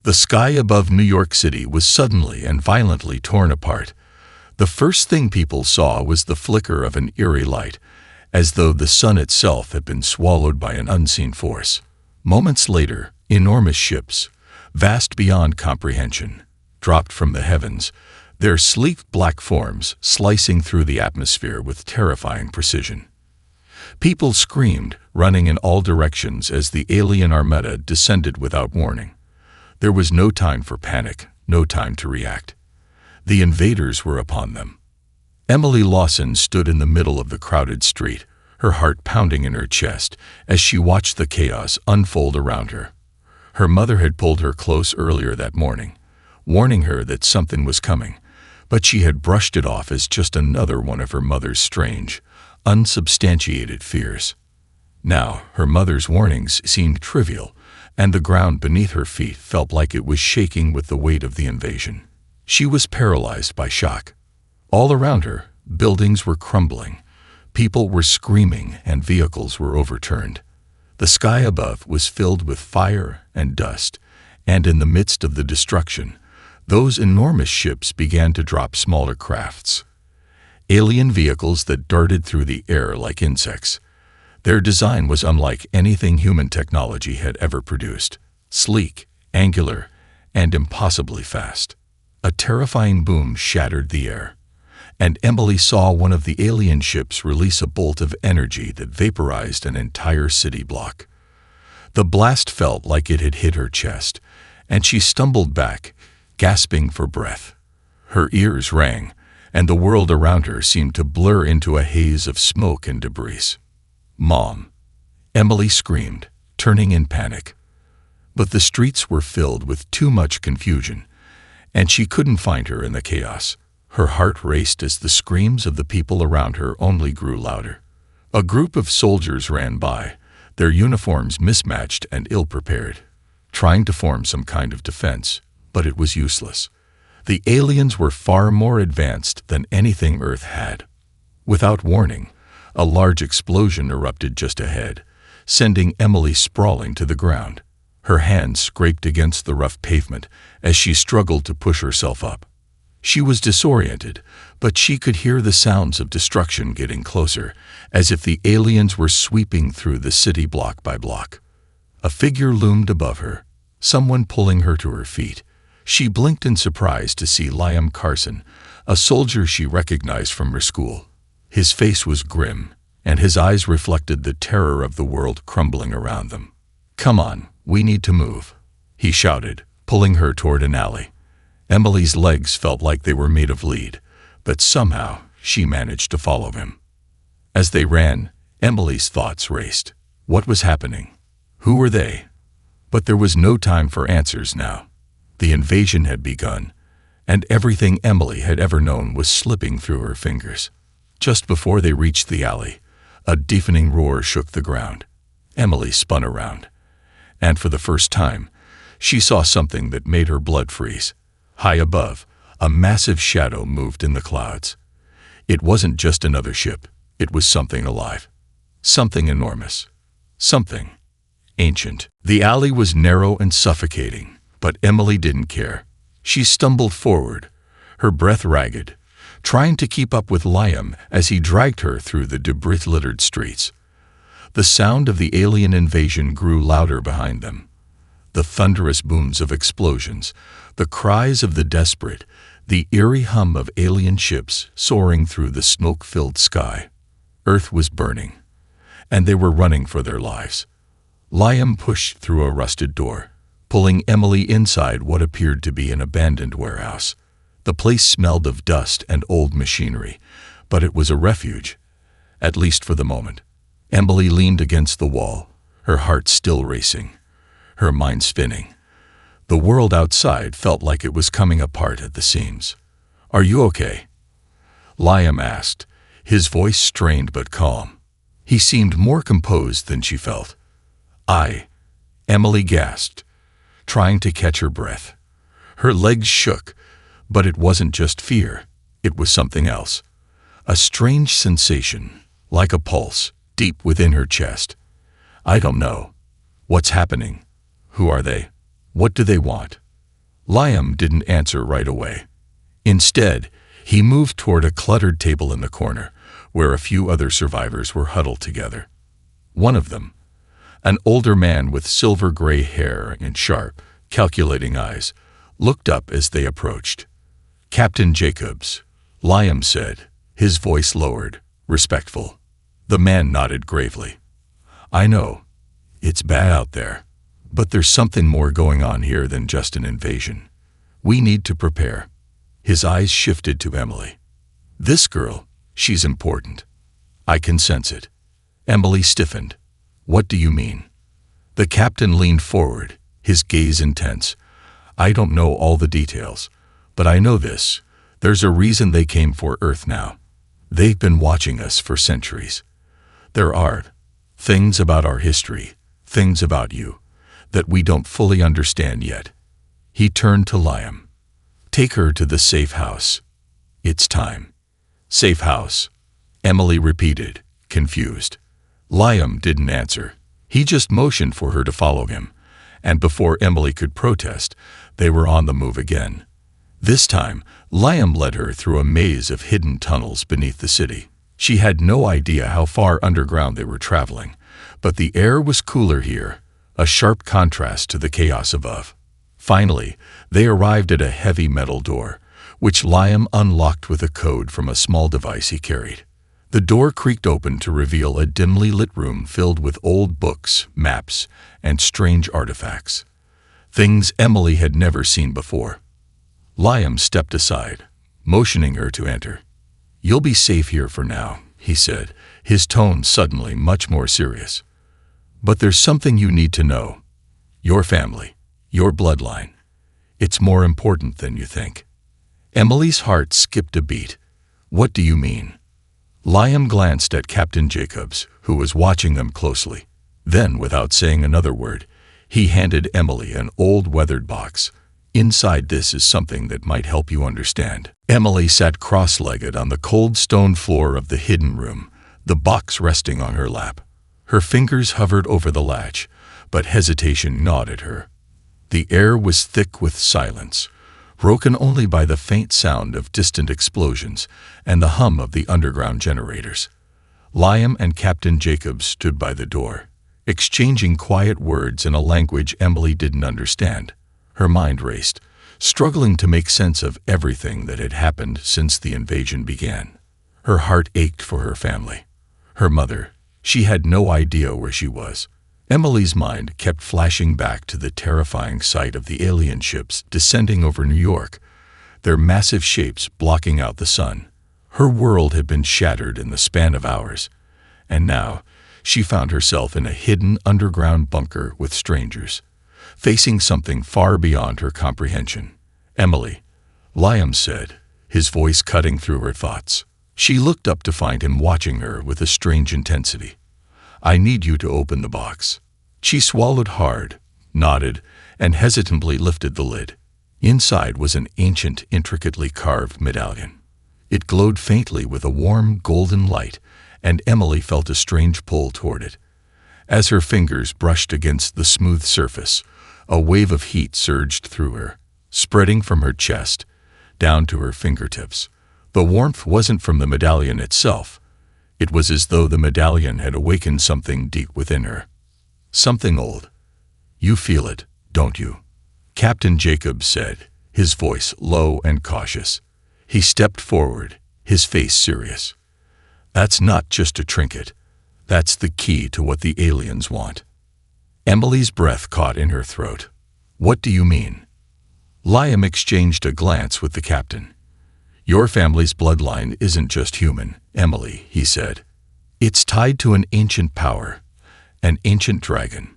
The sky above New York City was suddenly and violently torn apart. The first thing people saw was the flicker of an eerie light, as though the sun itself had been swallowed by an unseen force. Moments later, enormous ships, vast beyond comprehension, dropped from the heavens, their sleek black forms slicing through the atmosphere with terrifying precision. People screamed, running in all directions as the alien armada descended without warning. There was no time for panic, no time to react. The invaders were upon them. Emily Lawson stood in the middle of the crowded street, her heart pounding in her chest as she watched the chaos unfold around her. Her mother had pulled her close earlier that morning, warning her that something was coming, but she had brushed it off as just another one of her mother's strange, unsubstantiated fears. Now, her mother's warnings seemed trivial, and the ground beneath her feet felt like it was shaking with the weight of the invasion. She was paralyzed by shock. All around her, buildings were crumbling, people were screaming, and vehicles were overturned. The sky above was filled with fire and dust, and in the midst of the destruction, those enormous ships began to drop smaller crafts. Alien vehicles that darted through the air like insects. Their design was unlike anything human technology had ever produced. Sleek, angular, and impossibly fast. A terrifying boom shattered the air, and Emily saw one of the alien ships release a bolt of energy that vaporized an entire city block. The blast felt like it had hit her chest, and she stumbled back, gasping for breath. Her ears rang, and the world around her seemed to blur into a haze of smoke and debris. "Mom!" Emily screamed, turning in panic. But the streets were filled with too much confusion, and she couldn't find her in the chaos. Her heart raced as the screams of the people around her only grew louder. A group of soldiers ran by, their uniforms mismatched and ill-prepared, trying to form some kind of defense, but it was useless. The aliens were far more advanced than anything Earth had. Without warning, a large explosion erupted just ahead, sending Emily sprawling to the ground. Her hands scraped against the rough pavement as she struggled to push herself up. She was disoriented, but she could hear the sounds of destruction getting closer, as if the aliens were sweeping through the city block by block. A figure loomed above her, someone pulling her to her feet. She blinked in surprise to see Liam Carson, a soldier she recognized from her school. His face was grim, and his eyes reflected the terror of the world crumbling around them. "Come on, we need to move," he shouted, pulling her toward an alley. Emily's legs felt like they were made of lead, but somehow she managed to follow him. As they ran, Emily's thoughts raced. What was happening? Who were they? But there was no time for answers now. The invasion had begun, and everything Emily had ever known was slipping through her fingers. Just before they reached the alley, a deafening roar shook the ground. Emily spun around, and for the first time, she saw something that made her blood freeze. High above, a massive shadow moved in the clouds. It wasn't just another ship, it was something alive. Something enormous. Something ancient. The alley was narrow and suffocating, but Emily didn't care. She stumbled forward, her breath ragged, trying to keep up with Liam as he dragged her through the debris-littered streets. The sound of the alien invasion grew louder behind them. The thunderous booms of explosions, the cries of the desperate, the eerie hum of alien ships soaring through the smoke-filled sky. Earth was burning, and they were running for their lives. Liam pushed through a rusted door, pulling Emily inside what appeared to be an abandoned warehouse. The place smelled of dust and old machinery, but it was a refuge, at least for the moment. Emily leaned against the wall, her heart still racing, her mind spinning. The world outside felt like it was coming apart at the seams. "Are you okay?" Liam asked, his voice strained but calm. He seemed more composed than she felt. Emily gasped, trying to catch her breath. Her legs shook, but it wasn't just fear, it was something else. A strange sensation, like a pulse, deep within her chest. "I don't know. What's happening? Who are they? What do they want?" Liam didn't answer right away. Instead, he moved toward a cluttered table in the corner, where a few other survivors were huddled together. One of them, an older man with silver-gray hair and sharp, calculating eyes, looked up as they approached. "Captain Jacobs," Liam said, his voice lowered, respectful. The man nodded gravely. "I know. It's bad out there. But there's something more going on here than just an invasion. We need to prepare." His eyes shifted to Emily. "This girl, she's important. I can sense it." Emily stiffened. "What do you mean?" The captain leaned forward, his gaze intense. "I don't know all the details, but I know this. There's a reason they came for Earth now. They've been watching us for centuries. There are things about our history, things about you, that we don't fully understand yet." He turned to Liam. "Take her to the safe house. It's time." "Safe house," Emily repeated, confused. Liam didn't answer. He just motioned for her to follow him, and before Emily could protest, they were on the move again. This time, Liam led her through a maze of hidden tunnels beneath the city. She had no idea how far underground they were traveling, but the air was cooler here, a sharp contrast to the chaos above. Finally, they arrived at a heavy metal door, which Liam unlocked with a code from a small device he carried. The door creaked open to reveal a dimly lit room filled with old books, maps, and strange artifacts. Things Emily had never seen before. Liam stepped aside, motioning her to enter. "You'll be safe here for now," he said, his tone suddenly much more serious. "But there's something you need to know. Your family, your bloodline. It's more important than you think." Emily's heart skipped a beat. "What do you mean?" Liam glanced at Captain Jacobs, who was watching them closely. Then, without saying another word, he handed Emily an old weathered box. "Inside this is something that might help you understand." Emily sat cross-legged on the cold stone floor of the hidden room, the box resting on her lap. Her fingers hovered over the latch, but hesitation gnawed at her. The air was thick with silence, broken only by the faint sound of distant explosions and the hum of the underground generators. Liam and Captain Jacobs stood by the door, exchanging quiet words in a language Emily didn't understand. Her mind raced, struggling to make sense of everything that had happened since the invasion began. Her heart ached for her family. Her mother, she had no idea where she was. Emily's mind kept flashing back to the terrifying sight of the alien ships descending over New York, their massive shapes blocking out the sun. Her world had been shattered in the span of hours, and now she found herself in a hidden underground bunker with strangers, facing something far beyond her comprehension. "Emily," Liam said, his voice cutting through her thoughts. She looked up to find him watching her with a strange intensity. "I need you to open the box." She swallowed hard, nodded, and hesitantly lifted the lid. Inside was an ancient, intricately carved medallion. It glowed faintly with a warm, golden light, and Emily felt a strange pull toward it. As her fingers brushed against the smooth surface, a wave of heat surged through her, spreading from her chest down to her fingertips. The warmth wasn't from the medallion itself. It was as though the medallion had awakened something deep within her. Something old. "You feel it, don't you?" Captain Jacobs said, his voice low and cautious. He stepped forward, his face serious. "That's not just a trinket. That's the key to what the aliens want." Emily's breath caught in her throat. "What do you mean?" Liam exchanged a glance with the captain. "Your family's bloodline isn't just human, Emily," he said. "It's tied to an ancient power, an ancient dragon.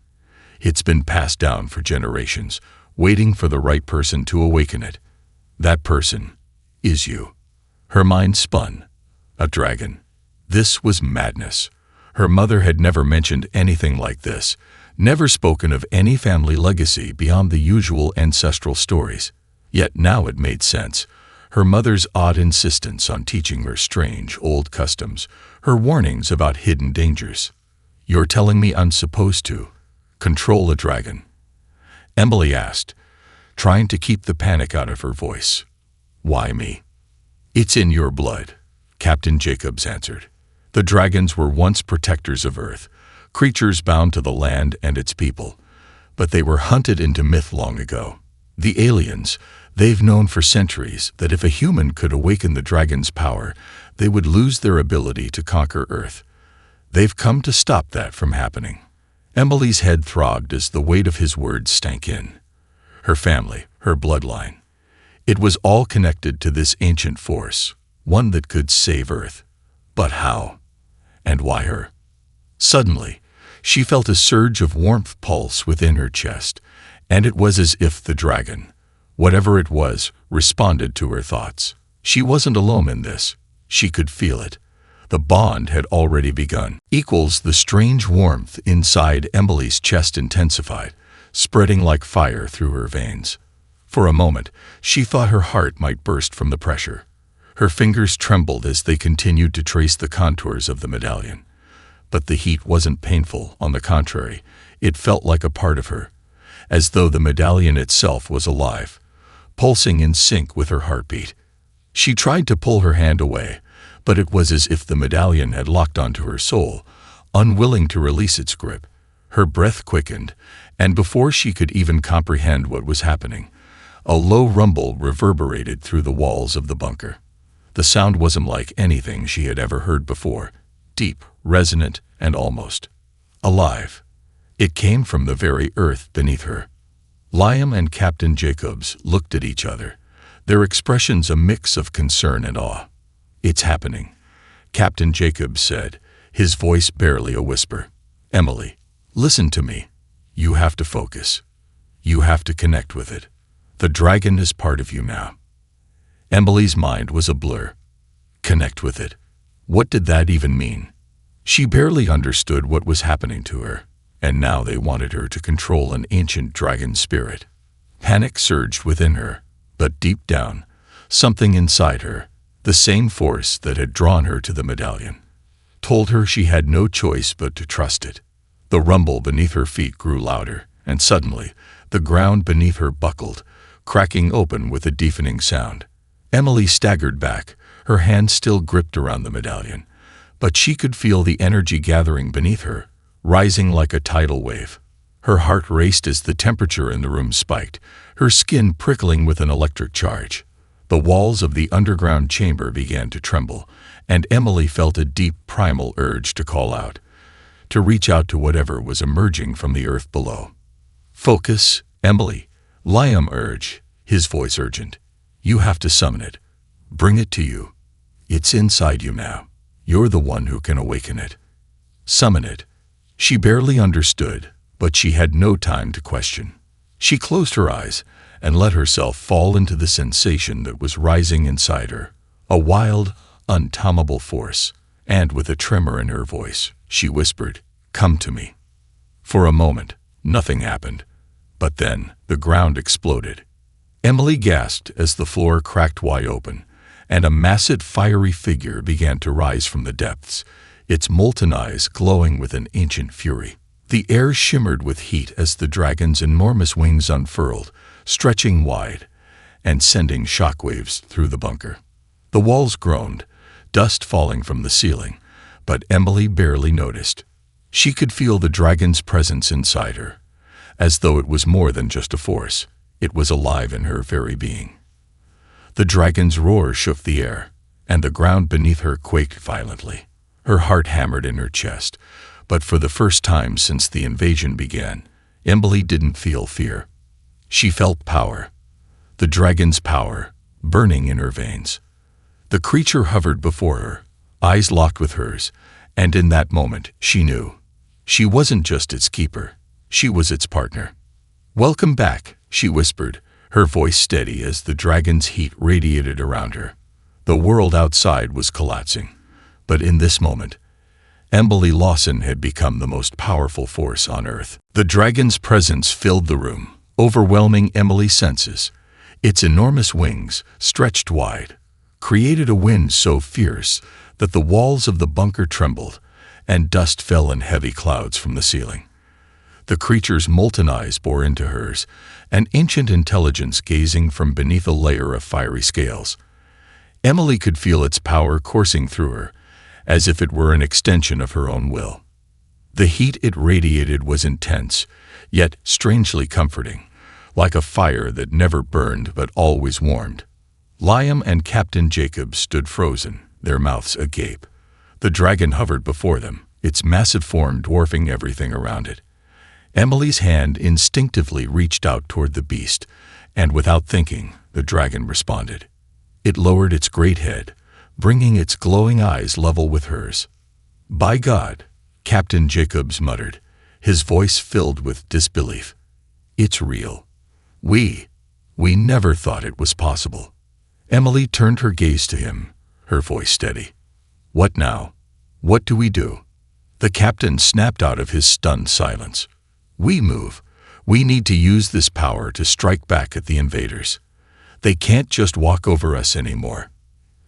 It's been passed down for generations, waiting for the right person to awaken it. That person is you." Her mind spun. A dragon. This was madness. Her mother had never mentioned anything like this, never spoken of any family legacy beyond the usual ancestral stories. Yet now it made sense. Her mother's odd insistence on teaching her strange, old customs, her warnings about hidden dangers. "You're telling me I'm supposed to control a dragon?" Emily asked, trying to keep the panic out of her voice. "Why me?" "It's in your blood," Captain Jacobs answered. "The dragons were once protectors of Earth, creatures bound to the land and its people. But they were hunted into myth long ago. The aliens, they've known for centuries that if a human could awaken the dragon's power, they would lose their ability to conquer Earth. They've come to stop that from happening." Emily's head throbbed as the weight of his words sank in. Her family, her bloodline. It was all connected to this ancient force, one that could save Earth. But how? And why her? Suddenly, she felt a surge of warmth pulse within her chest, and it was as if the dragon, whatever it was, responded to her thoughts. She wasn't alone in this. She could feel it. The bond had already begun. The strange warmth inside Emily's chest intensified, spreading like fire through her veins. For a moment, she thought her heart might burst from the pressure. Her fingers trembled as they continued to trace the contours of the medallion. But the heat wasn't painful, on the contrary, it felt like a part of her, as though the medallion itself was alive, pulsing in sync with her heartbeat. She tried to pull her hand away, but it was as if the medallion had locked onto her soul, unwilling to release its grip. Her breath quickened, and before she could even comprehend what was happening, a low rumble reverberated through the walls of the bunker. The sound wasn't like anything she had ever heard before, deep, resonant, and almost alive. It came from the very earth beneath her. Liam and Captain Jacobs looked at each other, their expressions a mix of concern and awe. "It's happening," Captain Jacobs said, his voice barely a whisper. "Emily, listen to me. You have to focus. You have to connect with it. The dragon is part of you now." Emily's mind was a blur. Connect with it. What did that even mean? She barely understood what was happening to her, and now they wanted her to control an ancient dragon spirit. Panic surged within her, but deep down, something inside her, the same force that had drawn her to the medallion, told her she had no choice but to trust it. The rumble beneath her feet grew louder, and suddenly, the ground beneath her buckled, cracking open with a deafening sound. Emily staggered back, her hand still gripped around the medallion, but she could feel the energy gathering beneath her, rising like a tidal wave. Her heart raced as the temperature in the room spiked, her skin prickling with an electric charge. The walls of the underground chamber began to tremble, and Emily felt a deep primal urge to call out, to reach out to whatever was emerging from the earth below. "Focus, Emily," Liam urged, his voice urgent. "You have to summon it. Bring it to you. It's inside you now. You're the one who can awaken it. Summon it." She barely understood, but she had no time to question. She closed her eyes and let herself fall into the sensation that was rising inside her, a wild, untamable force, and with a tremor in her voice, she whispered, "Come to me." For a moment, nothing happened, but then the ground exploded. Emily gasped as the floor cracked wide open, and a massive fiery figure began to rise from the depths, its molten eyes glowing with an ancient fury. The air shimmered with heat as the dragon's enormous wings unfurled, stretching wide and sending shockwaves through the bunker. The walls groaned, dust falling from the ceiling, but Emily barely noticed. She could feel the dragon's presence inside her, as though it was more than just a force. It was alive in her very being. The dragon's roar shook the air, and the ground beneath her quaked violently. Her heart hammered in her chest, but for the first time since the invasion began, Emily didn't feel fear. She felt power, the dragon's power, burning in her veins. The creature hovered before her, eyes locked with hers, and in that moment she knew. She wasn't just its keeper, she was its partner. "Welcome back," she whispered, her voice steady as the dragon's heat radiated around her. The world outside was collapsing, but in this moment, Emily Lawson had become the most powerful force on Earth. The dragon's presence filled the room, overwhelming Emily's senses. Its enormous wings, stretched wide, created a wind so fierce that the walls of the bunker trembled, and dust fell in heavy clouds from the ceiling. The creature's molten eyes bore into hers, an ancient intelligence gazing from beneath a layer of fiery scales. Emily could feel its power coursing through her, as if it were an extension of her own will. The heat it radiated was intense, yet strangely comforting, like a fire that never burned but always warmed. Liam and Captain Jacob stood frozen, their mouths agape. The dragon hovered before them, its massive form dwarfing everything around it. Emily's hand instinctively reached out toward the beast, and without thinking, the dragon responded. It lowered its great head, bringing its glowing eyes level with hers. "By God," Captain Jacobs muttered, his voice filled with disbelief. "It's real. We never thought it was possible." Emily turned her gaze to him, her voice steady. "What now? What do we do?" The captain snapped out of his stunned silence. "We move. We need to use this power to strike back at the invaders. They can't just walk over us anymore."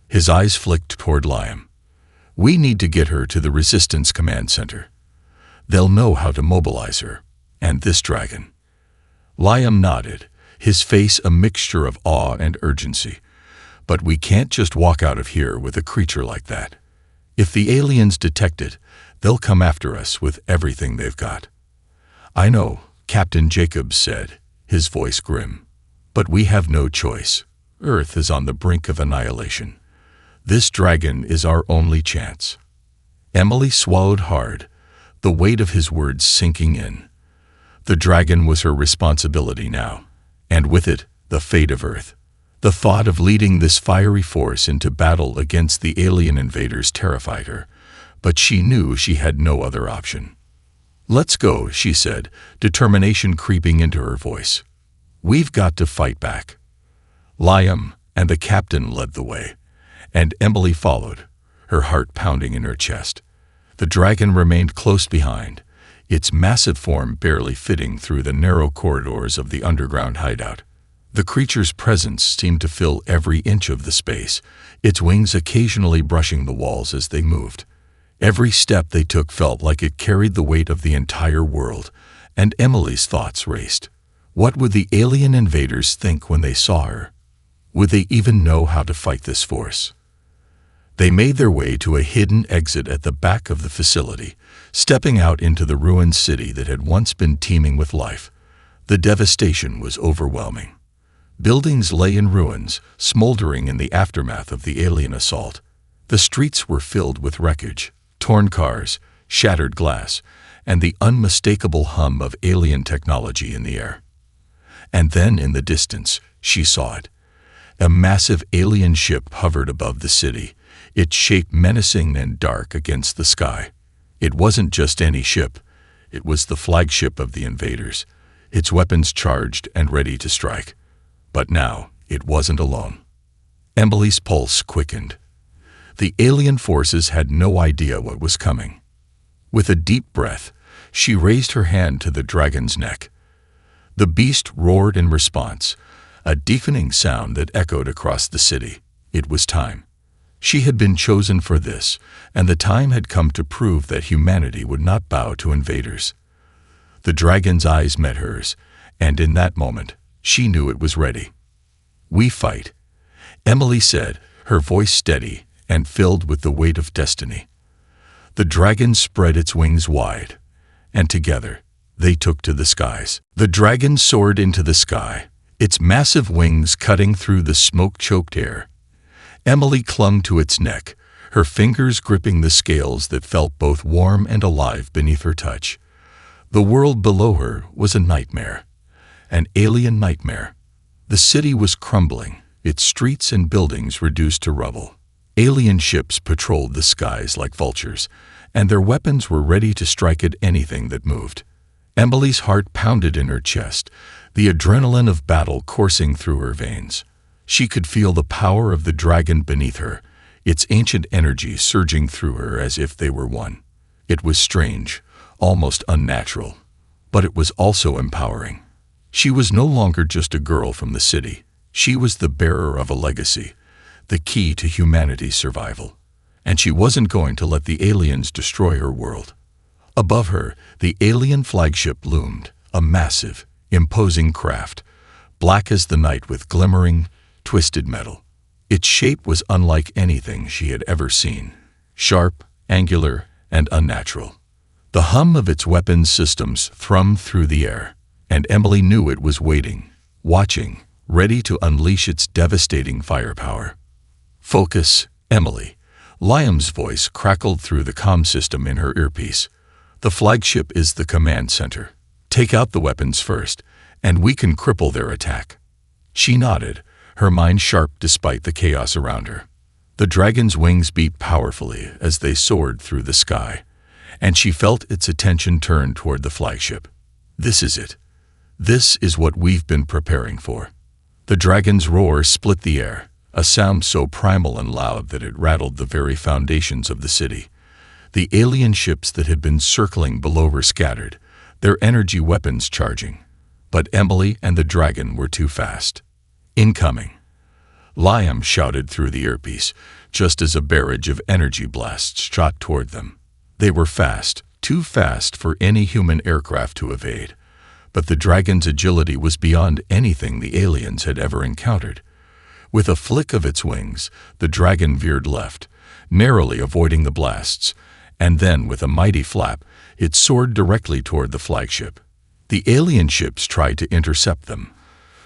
His eyes flicked toward Liam. "We need to get her to the Resistance Command Center. They'll know how to mobilize her, and this dragon." Liam nodded, his face a mixture of awe and urgency. "But we can't just walk out of here with a creature like that. If the aliens detect it, they'll come after us with everything they've got." "I know," Captain Jacobs said, his voice grim. "But we have no choice. Earth is on the brink of annihilation. This dragon is our only chance." Emily swallowed hard, the weight of his words sinking in. The dragon was her responsibility now, and with it, the fate of Earth. The thought of leading this fiery force into battle against the alien invaders terrified her, but she knew she had no other option. "Let's go," she said, determination creeping into her voice. "We've got to fight back." Liam and the captain led the way, and Emily followed, her heart pounding in her chest. The dragon remained close behind, its massive form barely fitting through the narrow corridors of the underground hideout. The creature's presence seemed to fill every inch of the space, its wings occasionally brushing the walls as they moved. Every step they took felt like it carried the weight of the entire world, and Emily's thoughts raced. What would the alien invaders think when they saw her? Would they even know how to fight this force? They made their way to a hidden exit at the back of the facility, stepping out into the ruined city that had once been teeming with life. The devastation was overwhelming. Buildings lay in ruins, smoldering in the aftermath of the alien assault. The streets were filled with wreckage, torn cars, shattered glass, and the unmistakable hum of alien technology in the air. And then in the distance, she saw it. A massive alien ship hovered above the city, its shape menacing and dark against the sky. It wasn't just any ship. It was the flagship of the invaders, its weapons charged and ready to strike. But now, it wasn't alone. Emily's pulse quickened. The alien forces had no idea what was coming. With a deep breath, she raised her hand to the dragon's neck. The beast roared in response, a deafening sound that echoed across the city. It was time. She had been chosen for this, and the time had come to prove that humanity would not bow to invaders. The dragon's eyes met hers, and in that moment, she knew it was ready. "We fight," Emily said, her voice steady and filled with the weight of destiny. The dragon spread its wings wide, and together, they took to the skies. The dragon soared into the sky, its massive wings cutting through the smoke-choked air. Emily clung to its neck, her fingers gripping the scales that felt both warm and alive beneath her touch. The world below her was a nightmare, an alien nightmare. The city was crumbling, its streets and buildings reduced to rubble. Alien ships patrolled the skies like vultures, and their weapons were ready to strike at anything that moved. Emily's heart pounded in her chest, the adrenaline of battle coursing through her veins. She could feel the power of the dragon beneath her, its ancient energy surging through her as if they were one. It was strange, almost unnatural, but it was also empowering. She was no longer just a girl from the city. She was the bearer of a legacy, the key to humanity's survival. And she wasn't going to let the aliens destroy her world. Above her, the alien flagship loomed, a massive, imposing craft, black as the night with glimmering, twisted metal. Its shape was unlike anything she had ever seen, sharp, angular, and unnatural. The hum of its weapons systems thrummed through the air, and Emily knew it was waiting, watching, ready to unleash its devastating firepower. "Focus, Emily." Liam's voice crackled through the comm system in her earpiece. "The flagship is the command center. Take out the weapons first, and we can cripple their attack." She nodded, her mind sharp despite the chaos around her. The dragon's wings beat powerfully as they soared through the sky, and she felt its attention turn toward the flagship. "This is it. This is what we've been preparing for." The dragon's roar split the air, a sound so primal and loud that it rattled the very foundations of the city. The alien ships that had been circling below were scattered, their energy weapons charging. But Emily and the dragon were too fast. "Incoming!" Liam shouted through the earpiece, just as a barrage of energy blasts shot toward them. They were fast, too fast for any human aircraft to evade. But the dragon's agility was beyond anything the aliens had ever encountered. With a flick of its wings, the dragon veered left, narrowly avoiding the blasts, and then, with a mighty flap, it soared directly toward the flagship. The alien ships tried to intercept them,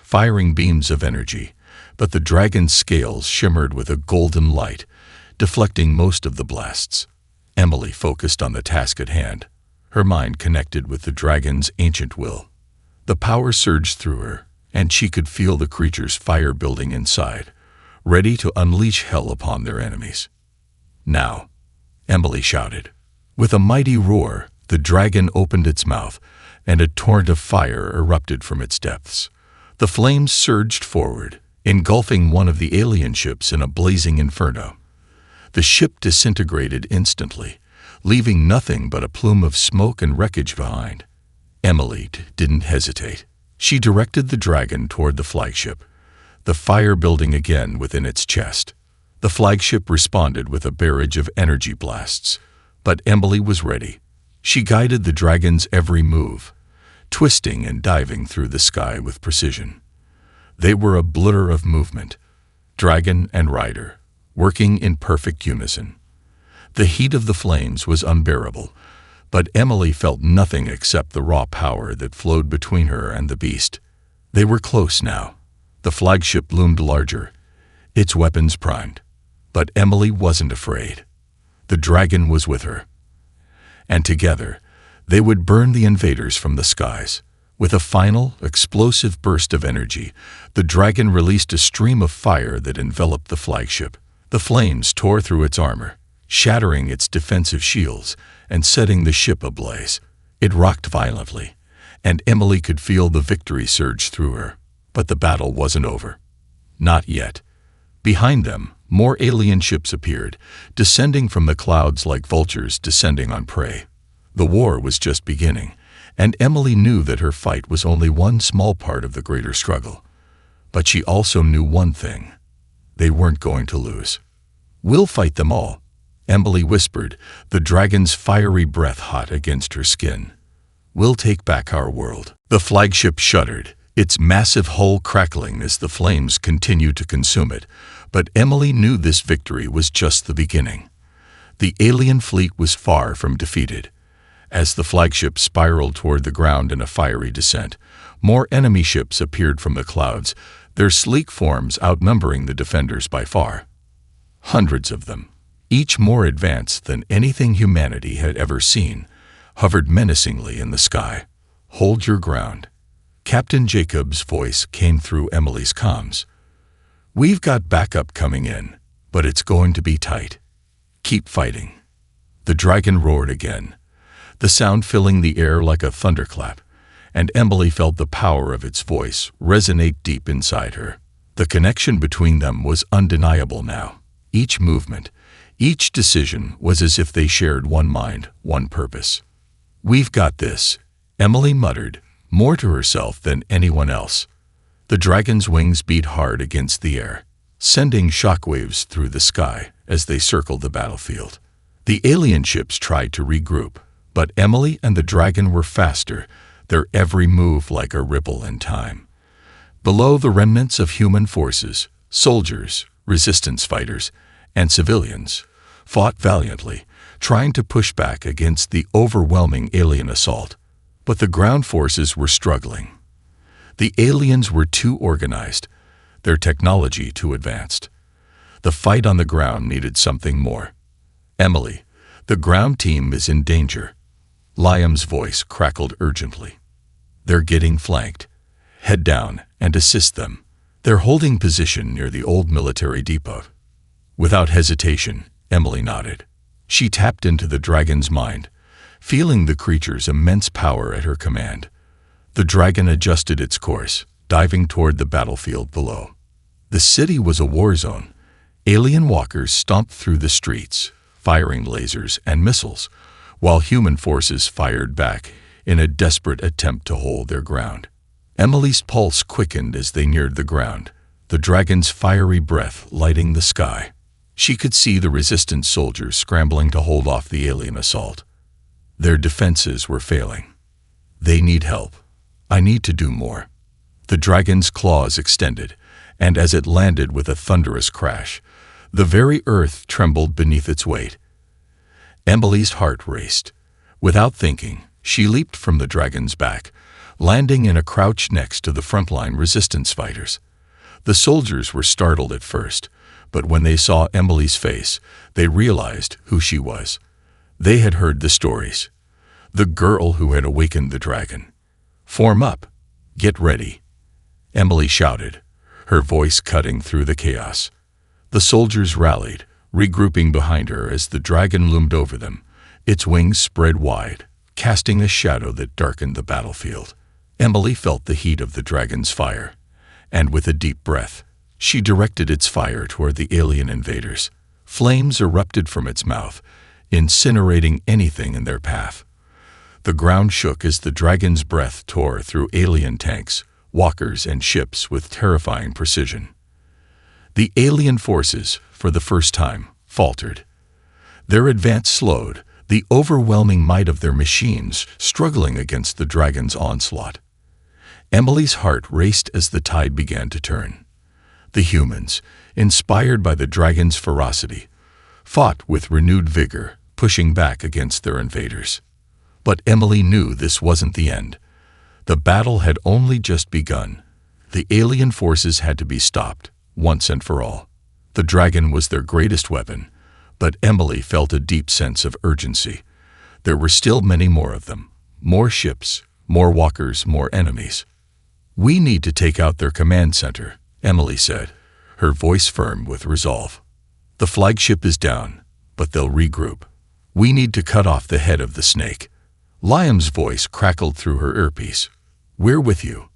firing beams of energy, but the dragon's scales shimmered with a golden light, deflecting most of the blasts. Emily focused on the task at hand, her mind connected with the dragon's ancient will. The power surged through her, and she could feel the creature's fire building inside, ready to unleash hell upon their enemies. "Now!" Emily shouted. With a mighty roar, the dragon opened its mouth, and a torrent of fire erupted from its depths. The flames surged forward, engulfing one of the alien ships in a blazing inferno. The ship disintegrated instantly, leaving nothing but a plume of smoke and wreckage behind. Emily didn't hesitate. She directed the dragon toward the flagship, the fire building again within its chest. The flagship responded with a barrage of energy blasts, but Emily was ready. She guided the dragon's every move, twisting and diving through the sky with precision. They were a blur of movement, dragon and rider, working in perfect unison. The heat of the flames was unbearable, but Emily felt nothing except the raw power that flowed between her and the beast. They were close now. The flagship loomed larger, its weapons primed. But Emily wasn't afraid. The dragon was with her. And together, they would burn the invaders from the skies. With a final, explosive burst of energy, the dragon released a stream of fire that enveloped the flagship. The flames tore through its armor, shattering its defensive shields and setting the ship ablaze. It rocked violently, and Emily could feel the victory surge through her. But the battle wasn't over. Not yet. Behind them, more alien ships appeared, descending from the clouds like vultures descending on prey. The war was just beginning, and Emily knew that her fight was only one small part of the greater struggle. But she also knew one thing. They weren't going to lose. "We'll fight them all," Emily whispered, the dragon's fiery breath hot against her skin. "We'll take back our world." The flagship shuddered, its massive hull crackling as the flames continued to consume it, but Emily knew this victory was just the beginning. The alien fleet was far from defeated. As the flagship spiraled toward the ground in a fiery descent, more enemy ships appeared from the clouds, their sleek forms outnumbering the defenders by far. Hundreds of them, each more advanced than anything humanity had ever seen, hovered menacingly in the sky. "Hold your ground." Captain Jacob's voice came through Emily's comms. "We've got backup coming in, but it's going to be tight. Keep fighting." The dragon roared again, the sound filling the air like a thunderclap, and Emily felt the power of its voice resonate deep inside her. The connection between them was undeniable now. Each movement, each decision was as if they shared one mind, one purpose. "We've got this," Emily muttered, more to herself than anyone else. The dragon's wings beat hard against the air, sending shockwaves through the sky as they circled the battlefield. The alien ships tried to regroup, but Emily and the dragon were faster, their every move like a ripple in time. Below, the remnants of human forces, soldiers, resistance fighters, and civilians, fought valiantly, trying to push back against the overwhelming alien assault. But the ground forces were struggling. The aliens were too organized, their technology too advanced. The fight on the ground needed something more. "Emily, the ground team is in danger." Liam's voice crackled urgently. "They're getting flanked. Head down and assist them. They're holding position near the old military depot." Without hesitation, Emily nodded. She tapped into the dragon's mind, feeling the creature's immense power at her command. The dragon adjusted its course, diving toward the battlefield below. The city was a war zone. Alien walkers stomped through the streets, firing lasers and missiles, while human forces fired back in a desperate attempt to hold their ground. Emily's pulse quickened as they neared the ground, the dragon's fiery breath lighting the sky. She could see the resistance soldiers scrambling to hold off the alien assault. Their defenses were failing. "They need help. I need to do more." The dragon's claws extended, and as it landed with a thunderous crash, the very earth trembled beneath its weight. Emily's heart raced. Without thinking, she leaped from the dragon's back, landing in a crouch next to the frontline resistance fighters. The soldiers were startled at first, but when they saw Emily's face, they realized who she was. They had heard the stories. The girl who had awakened the dragon. "Form up. Get ready," Emily shouted, her voice cutting through the chaos. The soldiers rallied, regrouping behind her as the dragon loomed over them, its wings spread wide, casting a shadow that darkened the battlefield. Emily felt the heat of the dragon's fire, and with a deep breath, she directed its fire toward the alien invaders. Flames erupted from its mouth, incinerating anything in their path. The ground shook as the dragon's breath tore through alien tanks, walkers, and ships with terrifying precision. The alien forces, for the first time, faltered. Their advance slowed, the overwhelming might of their machines struggling against the dragon's onslaught. Emily's heart raced as the tide began to turn. The humans, inspired by the dragon's ferocity, fought with renewed vigor, pushing back against their invaders. But Emily knew this wasn't the end. The battle had only just begun. The alien forces had to be stopped, once and for all. The dragon was their greatest weapon, but Emily felt a deep sense of urgency. There were still many more of them, more ships, more walkers, more enemies. "We need to take out their command center," Emily said, her voice firm with resolve. "The flagship is down, but they'll regroup. We need to cut off the head of the snake." Liam's voice crackled through her earpiece. "We're with you.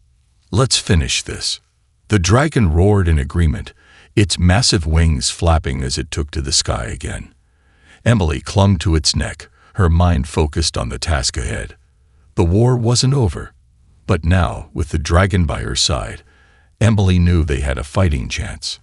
Let's finish this." The dragon roared in agreement, its massive wings flapping as it took to the sky again. Emily clung to its neck, her mind focused on the task ahead. The war wasn't over, but now, with the dragon by her side, Emily knew they had a fighting chance,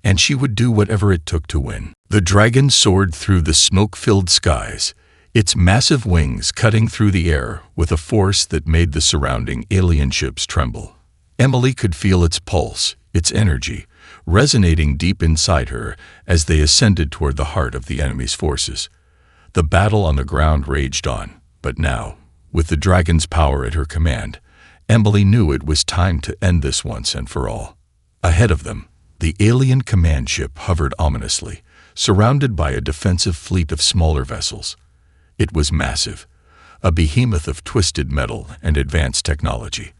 and she would do whatever it took to win. The dragon soared through the smoke-filled skies, its massive wings cutting through the air with a force that made the surrounding alien ships tremble. Emily could feel its pulse, its energy, resonating deep inside her as they ascended toward the heart of the enemy's forces. The battle on the ground raged on, but now, with the dragon's power at her command, Emily knew it was time to end this once and for all. Ahead of them, the alien command ship hovered ominously, surrounded by a defensive fleet of smaller vessels. It was massive, a behemoth of twisted metal and advanced technology,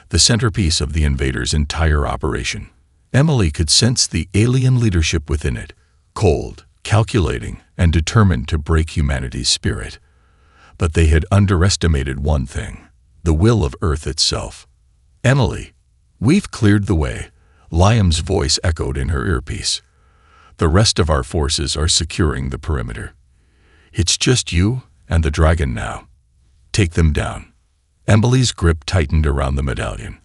the centerpiece of the invaders' entire operation. Emily could sense the alien leadership within it, cold, calculating, and determined to break humanity's spirit. But they had underestimated one thing: the will of Earth itself. "Emily, we've cleared the way," Liam's voice echoed in her earpiece. "The rest of our forces are securing the perimeter. It's just you and the dragon now. Take them down." Emily's grip tightened around the medallion,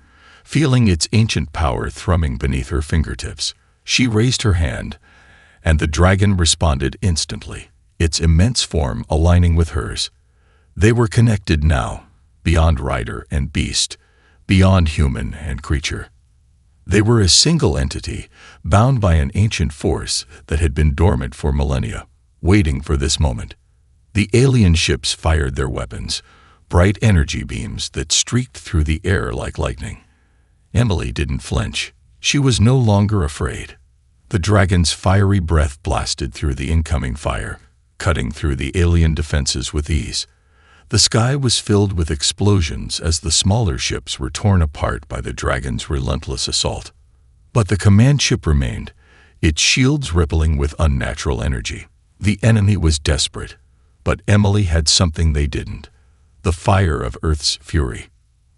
feeling its ancient power thrumming beneath her fingertips. She raised her hand, and the dragon responded instantly, its immense form aligning with hers. They were connected now, beyond rider and beast, beyond human and creature. They were a single entity, bound by an ancient force that had been dormant for millennia, waiting for this moment. The alien ships fired their weapons, bright energy beams that streaked through the air like lightning. Emily didn't flinch. She was no longer afraid. The dragon's fiery breath blasted through the incoming fire, cutting through the alien defenses with ease. The sky was filled with explosions as the smaller ships were torn apart by the dragon's relentless assault. But the command ship remained, its shields rippling with unnatural energy. The enemy was desperate, but Emily had something they didn't: the fire of Earth's fury.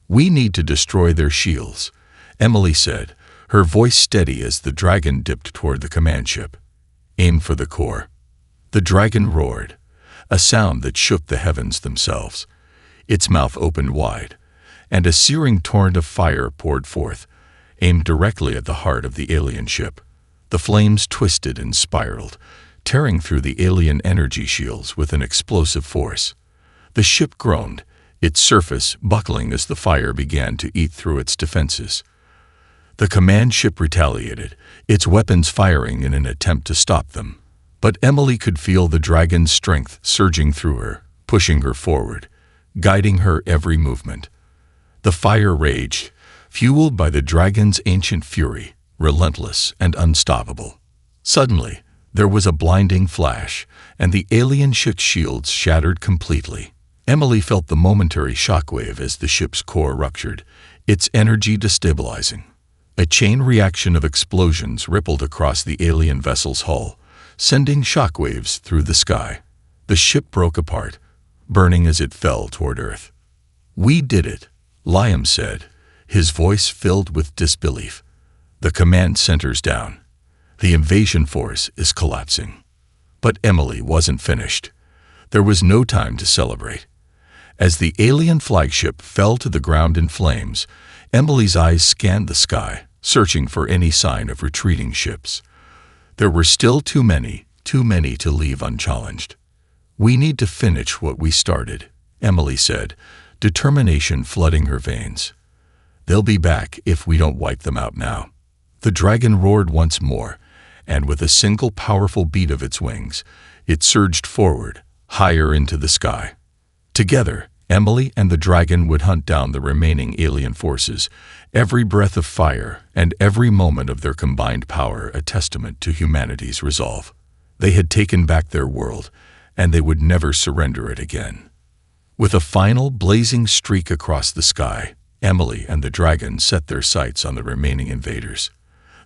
"We need to destroy their shields," Emily said, her voice steady as the dragon dipped toward the command ship. "Aim for the core." The dragon roared, a sound that shook the heavens themselves. Its mouth opened wide, and a searing torrent of fire poured forth, aimed directly at the heart of the alien ship. The flames twisted and spiraled, tearing through the alien energy shields with an explosive force. The ship groaned, its surface buckling as the fire began to eat through its defenses. The command ship retaliated, its weapons firing in an attempt to stop them. But Emily could feel the dragon's strength surging through her, pushing her forward, guiding her every movement. The fire raged, fueled by the dragon's ancient fury, relentless and unstoppable. Suddenly, there was a blinding flash, and the alien ship's shields shattered completely. Emily felt the momentary shockwave as the ship's core ruptured, its energy destabilizing. A chain reaction of explosions rippled across the alien vessel's hull, sending shockwaves through the sky. The ship broke apart, burning as it fell toward Earth. "We did it," Liam said, his voice filled with disbelief. "The command center's down. The invasion force is collapsing." But Emily wasn't finished. There was no time to celebrate. As the alien flagship fell to the ground in flames, Emily's eyes scanned the sky, searching for any sign of retreating ships. There were still too many to leave unchallenged. "We need to finish what we started," Emily said, determination flooding her veins. "They'll be back if we don't wipe them out now." The dragon roared once more, and with a single powerful beat of its wings, it surged forward, higher into the sky. Together, Emily and the dragon would hunt down the remaining alien forces, every breath of fire and every moment of their combined power a testament to humanity's resolve. They had taken back their world, and they would never surrender it again. With a final blazing streak across the sky, Emily and the dragon set their sights on the remaining invaders.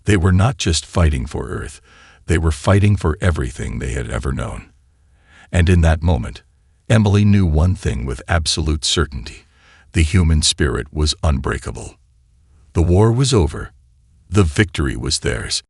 They were not just fighting for Earth, they were fighting for everything they had ever known. And in that moment, Emily knew one thing with absolute certainty: the human spirit was unbreakable. The war was over. The victory was theirs.